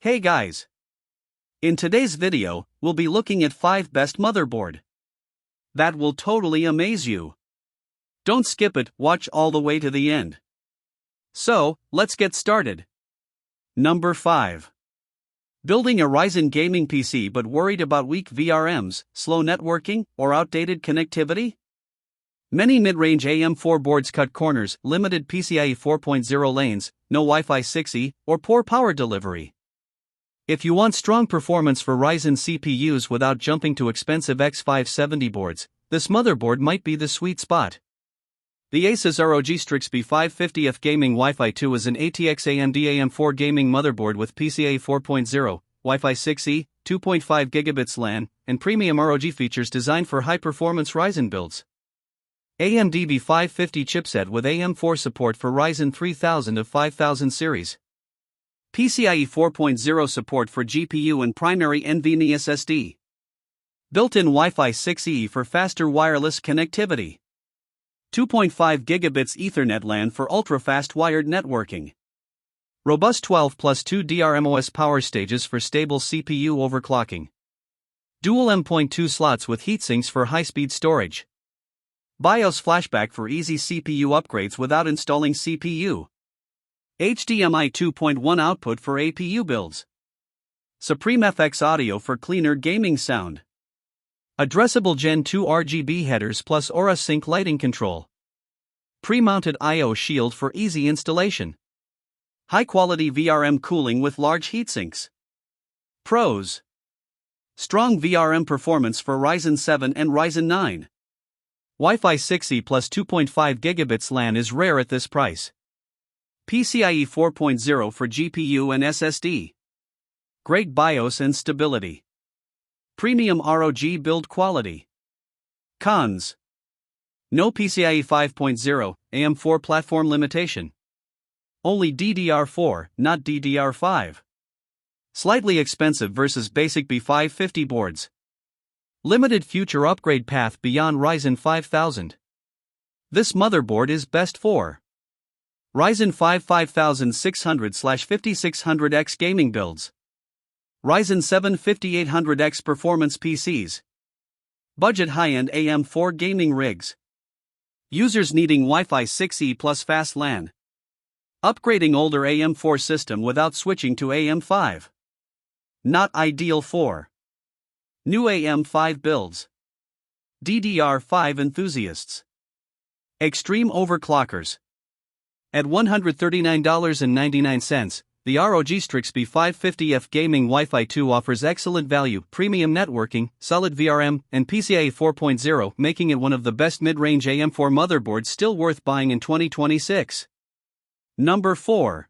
Hey guys! In today's video, we'll be looking at 5 best motherboard that will totally amaze you. Don't skip it, watch all the way to the end. So, let's get started. Number 5. Building a Ryzen gaming PC but worried about weak VRMs, slow networking, or outdated connectivity? Many mid-range AM4 boards cut corners, limited PCIe 4.0 lanes, no Wi-Fi 6E, or poor power delivery. If you want strong performance for Ryzen CPUs without jumping to expensive X570 boards, this motherboard might be the sweet spot. The ASUS ROG Strix B550F Gaming Wi-Fi 2 is an ATX AMD AM4 gaming motherboard with PCIe 4.0, Wi-Fi 6E, 2.5 gigabits LAN, and premium ROG features designed for high-performance Ryzen builds. AMD B550 chipset with AM4 support for Ryzen 3000 to 5000 series. PCIe 4.0 support for GPU and primary NVMe SSD. Built-in Wi-Fi 6E for faster wireless connectivity. 2.5 gigabits Ethernet LAN for ultra-fast wired networking. Robust 12+2 DRMOS power stages for stable CPU overclocking. Dual M.2 slots with heatsinks for high-speed storage. BIOS flashback for easy CPU upgrades without installing CPU. HDMI 2.1 output for APU builds. Supreme FX audio for cleaner gaming sound. Addressable Gen 2 RGB headers plus Aura Sync lighting control. Pre-mounted I/O shield for easy installation. High-quality VRM cooling with large heatsinks. Pros: strong VRM performance for Ryzen 7 and Ryzen 9. Wi-Fi 6E plus 2.5 gigabits LAN is rare at this price. PCIe 4.0 for GPU and SSD. Great BIOS and stability. Premium ROG build quality. Cons: no PCIe 5.0, AM4 platform limitation. Only DDR4, not DDR5. Slightly expensive versus basic B550 boards. Limited future upgrade path beyond Ryzen 5000. This motherboard is best for Ryzen 5 5600/5600X gaming builds. Ryzen 7 5800X performance PCs. Budget high-end AM4 gaming rigs. Users needing Wi-Fi 6E plus fast LAN. Upgrading older AM4 system without switching to AM5. Not ideal for new AM5 builds. DDR5 enthusiasts. Extreme overclockers. At $139.99, the ROG Strix B550F Gaming Wi-Fi 2 offers excellent value, premium networking, solid VRM, and PCIe 4.0, making it one of the best mid-range AM4 motherboards still worth buying in 2026. Number 4.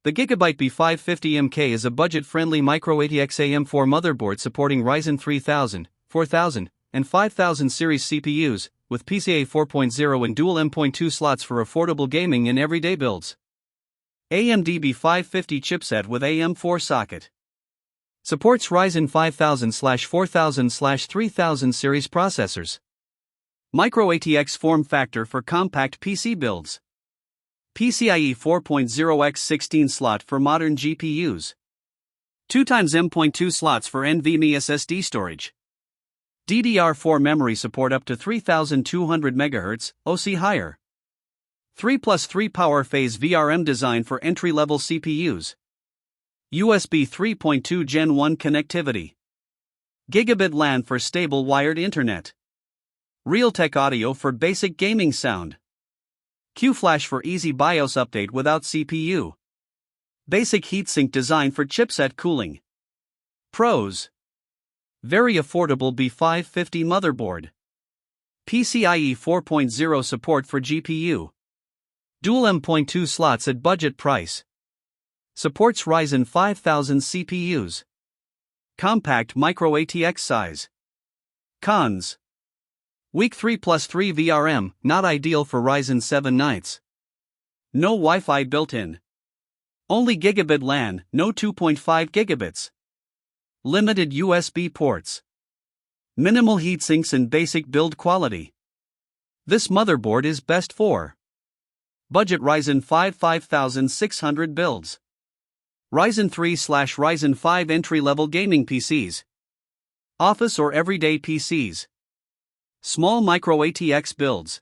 The GIGABYTE B550MK is a budget-friendly micro-ATX AM4 motherboard supporting Ryzen 3000, 4000, and 5000 series CPUs, with PCIe 4.0 and dual M.2 slots for affordable gaming and everyday builds. AMD B550 chipset with AM4 socket. Supports Ryzen 5000/4000/3000 series processors. Micro-ATX form factor for compact PC builds. PCIe 4.0x16 slot for modern GPUs. 2x M.2 slots for NVMe SSD storage. DDR4 memory support up to 3200 MHz, OC higher. 3+3 power phase VRM design for entry-level CPUs. USB 3.2 Gen 1 connectivity. Gigabit LAN for stable wired internet. Realtek audio for basic gaming sound. Q-Flash for easy BIOS update without CPU. Basic heatsink design for chipset cooling. Pros: very affordable B550 motherboard. PCIe 4.0 support for GPU. Dual M.2 slots at budget price. Supports Ryzen 5000 CPUs. Compact micro-ATX size. Cons: weak 3+3 VRM, not ideal for Ryzen 7 Knights. No Wi-Fi built-in. Only gigabit LAN, no 2.5 gigabits. Limited USB ports. Minimal heatsinks and basic build quality. This motherboard is best for budget Ryzen 5 5600 builds. Ryzen 3/Ryzen 5 entry-level gaming PCs. Office or everyday PCs. Small micro ATX builds.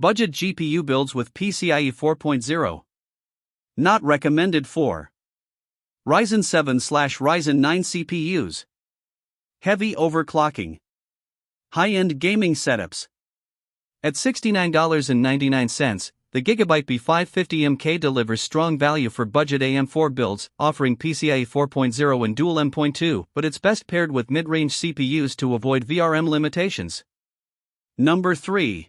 Budget GPU builds with PCIe 4.0. Not recommended for Ryzen 7/Ryzen 9 CPUs. Heavy overclocking. High-end gaming setups. At $69.99, the GIGABYTE B550MK delivers strong value for budget AM4 builds, offering PCIe 4.0 and dual M.2, but it's best paired with mid-range CPUs to avoid VRM limitations. Number 3.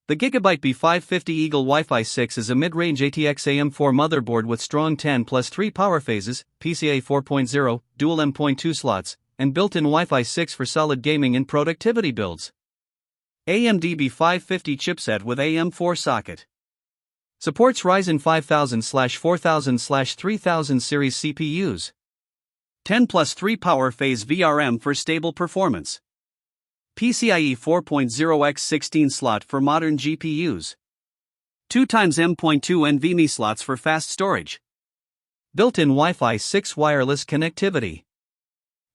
The GIGABYTE B550 Eagle Wi-Fi 6 is a mid-range ATX AM4 motherboard with strong 10+3 power phases, PCIe 4.0, dual M.2 slots, and built-in Wi-Fi 6 for solid gaming and productivity builds. AMD B550 chipset with AM4 socket. Supports Ryzen 5000/4000/3000 series CPUs. 10+3 power phase VRM for stable performance. PCIe 4.0x16 slot for modern GPUs. 2x M.2 NVMe slots for fast storage. Built-in Wi-Fi 6 wireless connectivity.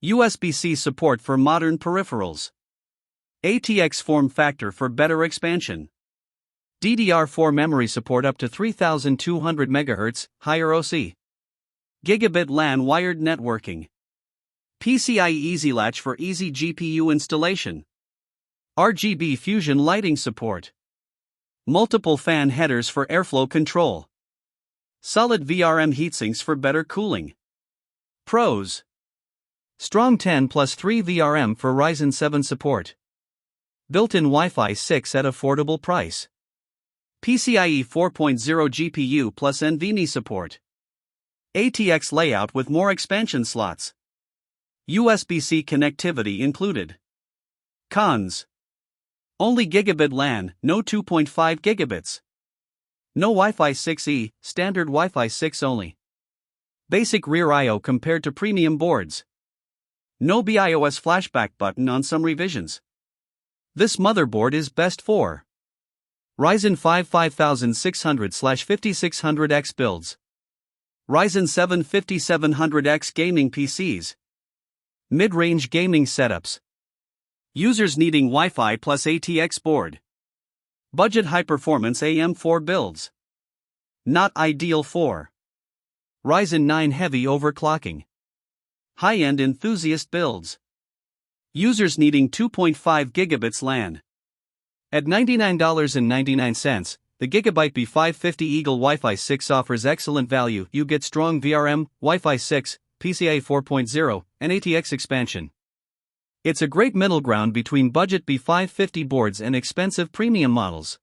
USB-C support for modern peripherals. ATX form factor for better expansion. DDR4 memory support up to 3200 MHz, higher OC. Gigabit LAN wired networking. PCIe Easy Latch for easy GPU installation. RGB fusion lighting support. Multiple fan headers for airflow control. Solid VRM heatsinks for better cooling. Pros. Strong 10+3 VRM for Ryzen 7 support. Built-in Wi-Fi 6 at affordable price. PCIe 4.0 GPU plus NVMe support. ATX layout with more expansion slots. USB-C connectivity included. Cons. Only gigabit LAN, no 2.5 gigabits. No Wi-Fi 6E, standard Wi-Fi 6 only. Basic rear I/O compared to premium boards. No BIOS flashback button on some revisions. This motherboard is best for Ryzen 5 5600/5600X builds. Ryzen 7 5700X gaming PCs. Mid-range gaming setups. Users needing Wi-Fi plus ATX board. Budget high-performance AM4 builds. Not ideal for Ryzen 9 heavy overclocking. High-end enthusiast builds. Users needing 2.5 gigabits LAN. At $99.99, the GIGABYTE B550 Eagle Wi-Fi 6 offers excellent value. You get strong VRM, Wi-Fi 6, PCIe 4.0, and ATX expansion. It's a great middle ground between budget B550 boards and expensive premium models.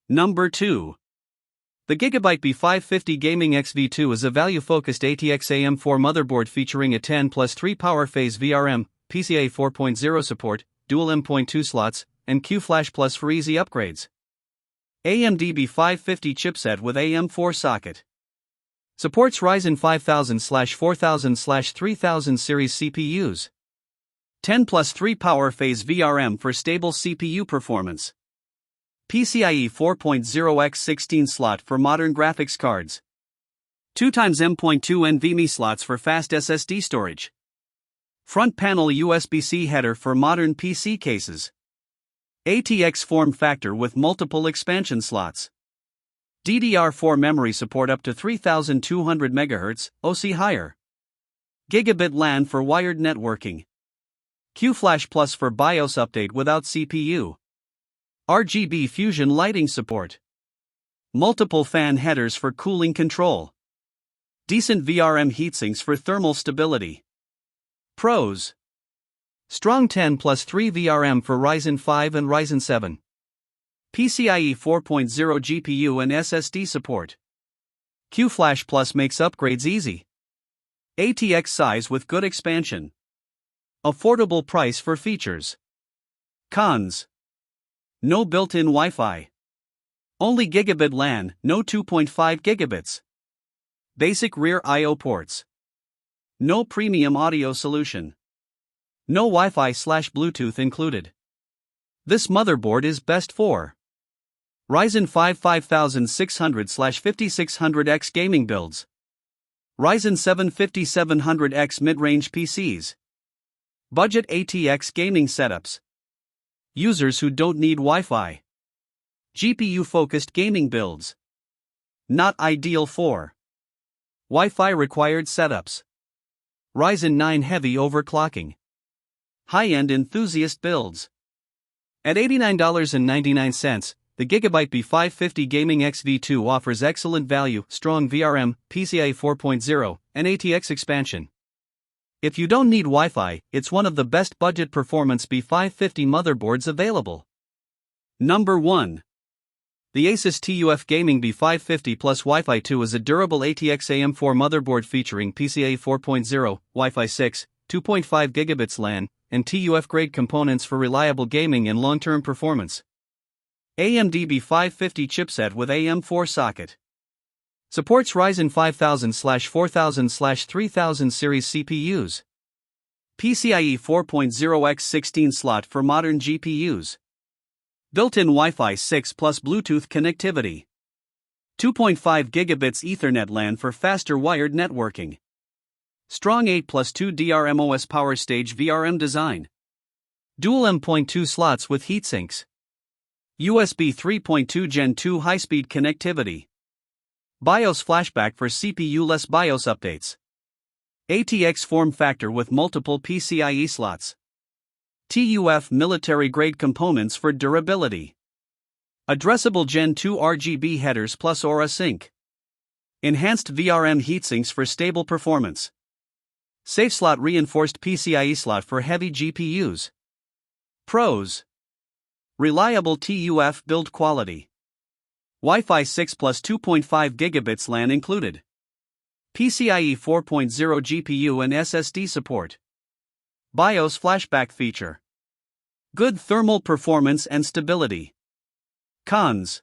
Number 2. The GIGABYTE B550 Gaming XV2 is a value-focused ATX AM4 motherboard featuring a 10+3 power phase VRM, PCIe 4.0 support, dual M.2 slots, and QFlash Plus for easy upgrades. AMD B550 chipset with AM4 socket. Supports Ryzen 5000/4000/3000 series CPUs. 10+3 power phase VRM for stable CPU performance. PCIe 4.0x16 slot for modern graphics cards. 2x M.2 NVMe slots for fast SSD storage. Front panel USB-C header for modern PC cases. ATX form factor with multiple expansion slots. DDR4 memory support up to 3200 MHz, OC higher. Gigabit LAN for wired networking. QFlash Plus for BIOS update without CPU. RGB fusion lighting support. Multiple fan headers for cooling control. Decent VRM heatsinks for thermal stability. Pros. Strong 10+3 VRM for Ryzen 5 and Ryzen 7. PCIe 4.0 GPU and SSD support. QFlash Plus makes upgrades easy. ATX size with good expansion. Affordable price for features. Cons. No built-in Wi-Fi. Only gigabit LAN, no 2.5 gigabits. Basic rear I/O ports. No premium audio solution. No Wi-Fi/Bluetooth included. This motherboard is best for Ryzen 5 5600/5600X gaming builds. Ryzen 7 5700X mid-range PCs. Budget ATX gaming setups. Users who don't need Wi-Fi. GPU-focused gaming builds. Not ideal for Wi-Fi required setups. Ryzen 9 heavy overclocking. High-end enthusiast builds. At $89.99, the GIGABYTE B550 Gaming XV2 offers excellent value, strong VRM, PCIe 4.0, and ATX expansion. If you don't need Wi-Fi, it's one of the best budget performance B550 motherboards available. Number 1. The ASUS TUF Gaming B550 Plus Wi-Fi 2 is a durable ATX AM4 motherboard featuring PCIe 4.0, Wi-Fi 6, 2.5 gigabits LAN, and TUF-grade components for reliable gaming and long-term performance. AMD B550 chipset with AM4 socket. Supports Ryzen 5000/4000/3000 series CPUs. PCIe 4.0x16 slot for modern GPUs. Built-in Wi-Fi 6 plus Bluetooth connectivity. 2.5 gigabits Ethernet LAN for faster wired networking. Strong 8+2 DRMOS power stage VRM design. Dual M.2 slots with heatsinks. USB 3.2 Gen 2 high-speed connectivity. BIOS flashback for CPU-less BIOS updates. ATX form factor with multiple PCIe slots. TUF military-grade components for durability. Addressable Gen 2 RGB headers plus Aura sync. Enhanced VRM heatsinks for stable performance. Safe slot reinforced PCIe slot for heavy GPUs. Pros. Reliable TUF build quality. Wi-Fi 6 plus 2.5 gigabits LAN included. PCIe 4.0 GPU and SSD support. BIOS flashback feature. Good thermal performance and stability. Cons.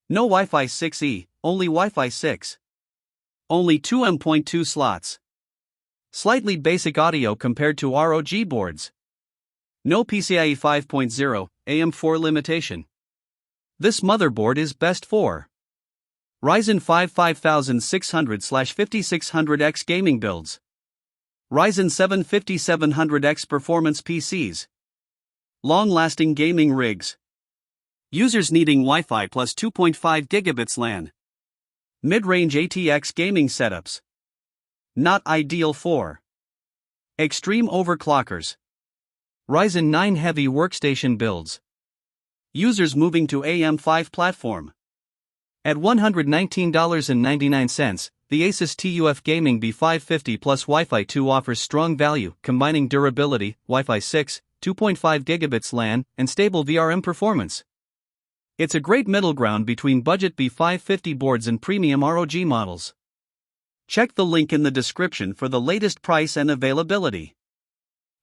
No Wi-Fi 6E, only Wi-Fi 6. Only 2 M.2 slots. Slightly basic audio compared to ROG boards. No PCIe 5.0, AM4 limitation. This motherboard is best for Ryzen 5 5600/5600X gaming builds. Ryzen 7 5700X performance PCs. Long-lasting gaming rigs. Users needing Wi-Fi plus 2.5 gigabits LAN. Mid-range ATX gaming setups. Not ideal for extreme overclockers. Ryzen 9 heavy workstation builds. Users moving to AM5 platform. At $119.99, the ASUS TUF Gaming B550 Plus Wi-Fi 2 offers strong value, combining durability, Wi-Fi 6, 2.5 gigabits LAN, and stable VRM performance. It's a great middle ground between budget B550 boards and premium ROG models. Check the link in the description for the latest price and availability.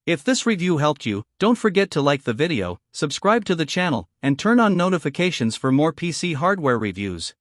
If this review helped you, don't forget to like the video, subscribe to the channel, and turn on notifications for more PC hardware reviews.